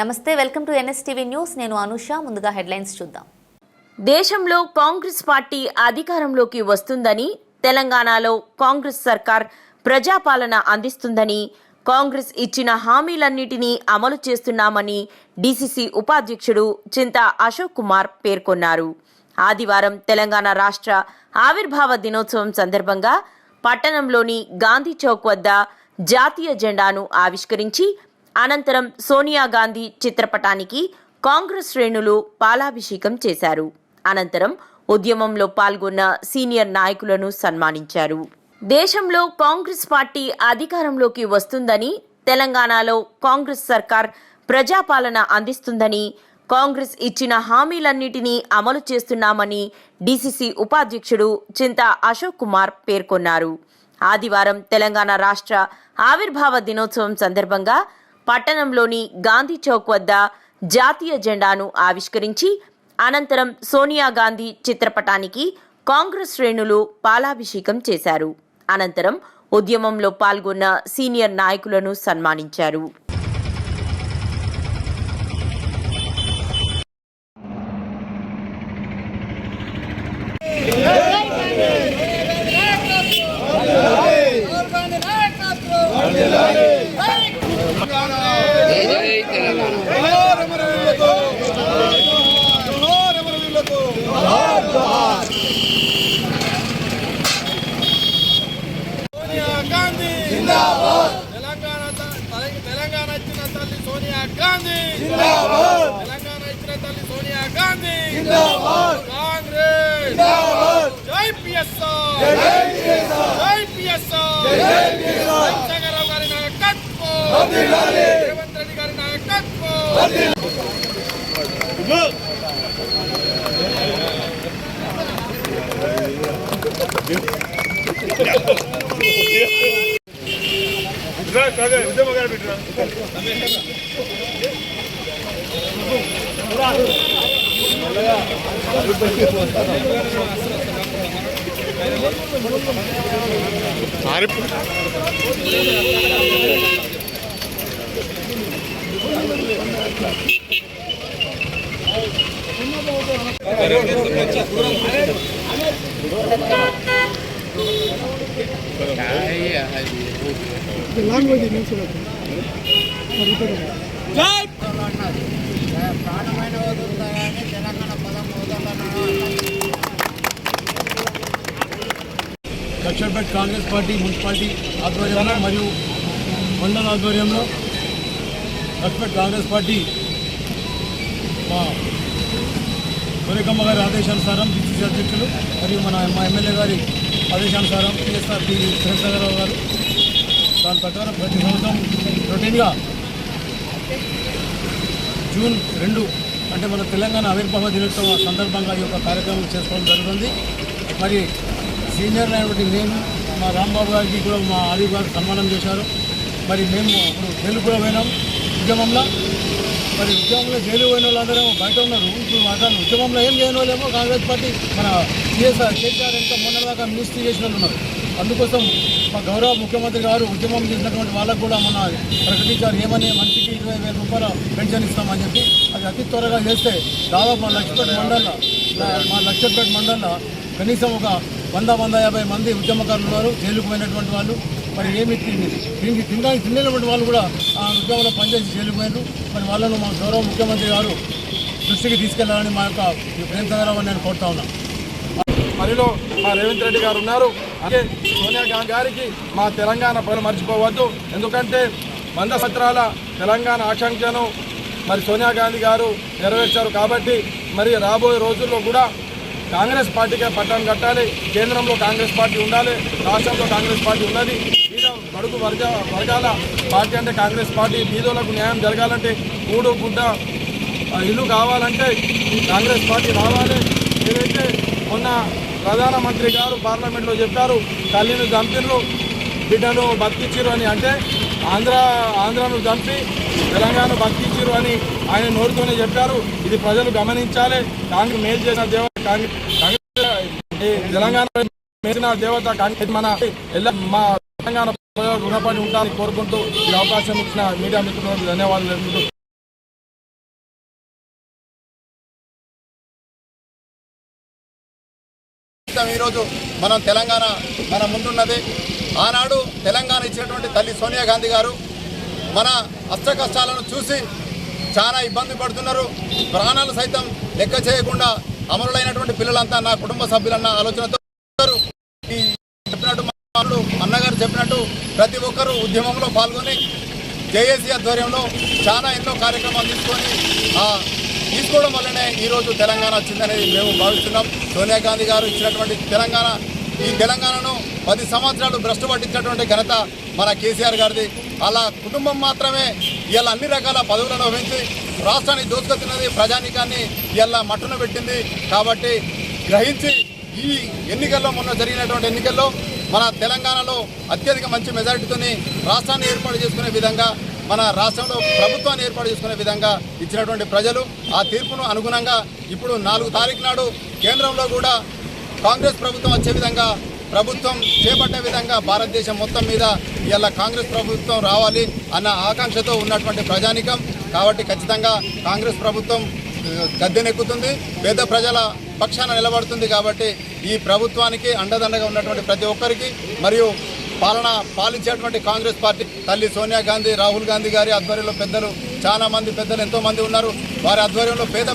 నమస్తే, welcome to NSTV news. నేను అనుష. ముందుగా హెడ్లైన్స్ చూద్దాం. దేశంలో కాంగ్రెస్ పార్టీ అధికారంలోకి వస్తుందని, తెలంగాణలో కాంగ్రెస్ సర్కార్ ప్రజాపాలన అందిస్తుందని, కాంగ్రెస్ ఇచ్చిన హామీలన్నిటినీ అమలు చేస్తున్నామని డీసీసీ ఉపాధ్యక్షుడు చింతా అశోక్ కుమార్ పేర్కొన్నారు. ఆదివారం తెలంగాణ రాష్ట్ర ఆవిర్భావ దినోత్సవం సందర్భంగా పట్టణంలోని గాంధీ చౌక్ వద్ద జాతీయ జెండాను ఆవిష్కరించి అనంతరం సోనియా గాంధీ చిత్రపటానికి కాంగ్రెస్ శ్రేణులు పాలాభిషేకం చేశారు. అనంతరం ఉద్యమంలో పాల్గొన్న సీనియర్ నాయకులను సన్మానించారు. దేశంలో కాంగ్రెస్ పార్టీ అధికారంలోకి వస్తుందని, తెలంగాణలో కాంగ్రెస్ సర్కార్ ప్రజాపాలన అందిస్తుందని, కాంగ్రెస్ ఇచ్చిన హామీలన్నిటినీ అమలు చేస్తున్నామని డీసీసీ ఉపాధ్యక్షుడు చింతా అశోక్ కుమార్ పేర్కొన్నారు. ఆదివారం తెలంగాణ రాష్ట్ర ఆవిర్భావ దినోత్సవం సందర్భంగా పట్టణంలోని గాంధీ చౌక్ వద్ద జాతీయ జెండాను ఆవిష్కరించి అనంతరం సోనియా గాంధీ చిత్రపటానికి కాంగ్రెస్ శ్రేణులు పాలాభిషేకం చేశారు. అనంతరం ఉద్యమంలో పాల్గొన్న సీనియర్ నాయకులను సన్మానించారు. తెలంగాణ ఇచ్చిన తల్లి సోనియా గాంధీ జిందాబాద్. తెలంగాణ ఇచ్చిన తల్లి సోనియా గాంధీ జిందాబాద్. కాంగ్రెస్ జిందాబాద్. జై పిఎస్ఆర్, జై పిఎస్ఆర్, జై పిఎస్ఆర్. చంద్రబాబు గారి నాయకత్వం వర్ధిల్లాలి. రేవంత్ రెడ్డి గారి నాయకత్వం వర్ధిల్లాలి. లక్షపేట్ కాంగ్రెస్ పార్టీ మున్సిపాలిటీ ఆధ్వర్యంలో మరియు మండల ఆధ్వర్యంలో లక్షపేట్ కాంగ్రెస్ పార్టీ మా కోరికమ్మ గారి ఆదేశానుసారం డిసిసి అధ్యక్షులు మరియు మా ఎమ్మెల్యే గారి ఆదేశానుసారం పిఎస్ఆర్ చంద్రశేఖరరావు గారు దాని ప్రకారం ప్రతి సంవత్సరం రొటీన్గా జూన్ 2 అంటే మన తెలంగాణ ఆవిర్భావ దినోత్సవం సందర్భంగా ఈ యొక్క కార్యక్రమం చేసుకోవడం జరుగుతుంది. మరి సీనియర్ అయినటువంటి నేను మా రాంబాబు గారికి కూడా మా ఆదివ్ గారు సన్మానం చేశారు. మరి మేము ఇప్పుడు జైలు కూడా పోయినాం ఉద్యమంలో. మరి ఉద్యమంలో జైలు పోయిన వాళ్ళందరూ బయట ఉన్నారు. ఇప్పుడు అతను ఉద్యమంలో ఏం చేయని వాళ్ళేమో కాంగ్రెస్ పార్టీ మన కేసీఆర్ ఇంకా మొన్న దాకా మినిస్ట్రీ చేసిన వాళ్ళు ఉన్నారు. అందుకోసం మా గౌరవ ముఖ్యమంత్రి గారు ఉద్యమం చేసినటువంటి వాళ్ళకు కూడా మన ప్రకటించారు. ఏమని మనిషికి 20,000 రూపాయల పెన్షన్ ఇస్తామని చెప్పి. అది అతి త్వరగా చేస్తే దాదాపు మా లక్షపేట మండలంలో కనీసం ఒక 100-150 మంది ఉద్యమకారులు ఉన్నారు జైలుకు పోయినటువంటి వాళ్ళు. మరి ఏమి దీనికి తినటువంటి వాళ్ళు కూడా ఆ ఉద్యమంలో పనిచేసి జైలుకు పోయినారు. మరి వాళ్ళను మా గౌరవ ముఖ్యమంత్రి గారు దృష్టికి తీసుకెళ్లాలని మా యొక్క ప్రేమసాగరావు నేను కోరుతా ఉన్నాను. మరిలో మా రేవంత్ రెడ్డి గారు ఉన్నారు. అదే సోనియా గాంధీ గారికి మా తెలంగాణ ప్రజలు మర్చిపోవద్దు. ఎందుకంటే 100 సంవత్సరాల తెలంగాణ ఆకాంక్షను మరి సోనియా గాంధీ గారు నెరవేర్చారు. కాబట్టి మరి రాబోయే రోజుల్లో కూడా కాంగ్రెస్ పార్టీకే పట్టం కట్టాలి. కేంద్రంలో కాంగ్రెస్ పార్టీ ఉండాలి, రాష్ట్రంలో కాంగ్రెస్ పార్టీ ఉన్నది. బడుగు వర్గాల పార్టీ అంటే కాంగ్రెస్ పార్టీ. బీదోలకు న్యాయం జరగాలంటే 3 గుడ్డ ఇల్లు కావాలంటే కాంగ్రెస్ పార్టీ రావాలి. ఏదైతే మొన్న ప్రధానమంత్రి గారు పార్లమెంట్లో చెప్పారు, తల్లిని చంపిర్రు బిడ్డను బతికిచ్చిరు అని. అంటే ఆంధ్రాను చంపి తెలంగాణ బతికిచ్చిరు అని ఆయన నోటితోనే చెప్పారు. ఇది ప్రజలు గమనించాలి. కాంగ్రెస్ మేలు చేసిన దేవత తెలంగాణ మేసిన దేవత కాంగ్రెస్. మన మా తెలంగాణ రుణపడి ఉంటారని కోరుకుంటూ ఈ అవకాశం ఇచ్చిన మీడియా మిత్రులకు ధన్యవాదాలు. ఫలితం ఈరోజు మనం తెలంగాణ మన ముందున్నది. ఆనాడు తెలంగాణ ఇచ్చినటువంటి తల్లి సోనియా గాంధీ గారు మన అష్ట కష్టాలను చూసి చాలా ఇబ్బంది పడుతున్నారు. ప్రాణాలు సైతం లెక్క చేయకుండా అమరులైనటువంటి పిల్లలంతా నా కుటుంబ సభ్యులన్న ఆలోచనతో ఈ చెప్పినట్టు అన్నగారు చెప్పినట్టు ప్రతి ఒక్కరూ ఉద్యమంలో పాల్గొని జేఏసీ ఆధ్వర్యంలో చాలా ఎన్నో కార్యక్రమాలు తీసుకోవడం వల్లనే ఈరోజు తెలంగాణ వచ్చిందనేది మేము భావిస్తున్నాం. సోనియా గాంధీ గారు ఇచ్చినటువంటి ఈ తెలంగాణను 10 సంవత్సరాలు భ్రష్టు పట్టించినటువంటి ఘనత మన కేసీఆర్ గారిది. అలా కుటుంబం మాత్రమే ఇలా అన్ని రకాల పదవులను వహించి రాష్ట్రాన్ని దోచుకొచ్చినది, ప్రజానీకాన్ని ఇలా మట్టున పెట్టింది. కాబట్టి గ్రహించి ఈ ఎన్నికల్లో మొన్న జరిగినటువంటి ఎన్నికల్లో మన తెలంగాణలో అత్యధిక మంచి మెజారిటీతోని రాష్ట్రాన్ని ఏర్పాటు చేసుకునే విధంగా, మన రాష్ట్రంలో ప్రభుత్వాన్ని ఏర్పాటు చేసుకునే విధంగా ఇచ్చినటువంటి ప్రజలు ఆ తీర్పును అనుగుణంగా ఇప్పుడు 4 తారీఖు నాడు కేంద్రంలో కూడా కాంగ్రెస్ ప్రభుత్వం వచ్చే విధంగా, ప్రభుత్వం చేపట్టే విధంగా భారతదేశం మొత్తం మీద ఇలా కాంగ్రెస్ ప్రభుత్వం రావాలి అన్న ఆకాంక్షతో ఉన్నటువంటి ప్రజానికం. కాబట్టి ఖచ్చితంగా కాంగ్రెస్ ప్రభుత్వం గద్దెనెక్కుతుంది, పేద ప్రజల పక్షాన నిలబడుతుంది. కాబట్టి ఈ ప్రభుత్వానికి అండదండగా ఉన్నటువంటి ప్రతి ఒక్కరికి మరియు పాలించేటువంటి కాంగ్రెస్ పార్టీ తల్లి సోనియా గాంధీ, రాహుల్ గాంధీ గారి ఆధ్వర్యంలో పెద్దలు చాలా మంది పెద్దలు ఎంతోమంది ఉన్నారు. వారి ఆధ్వర్యంలో పేద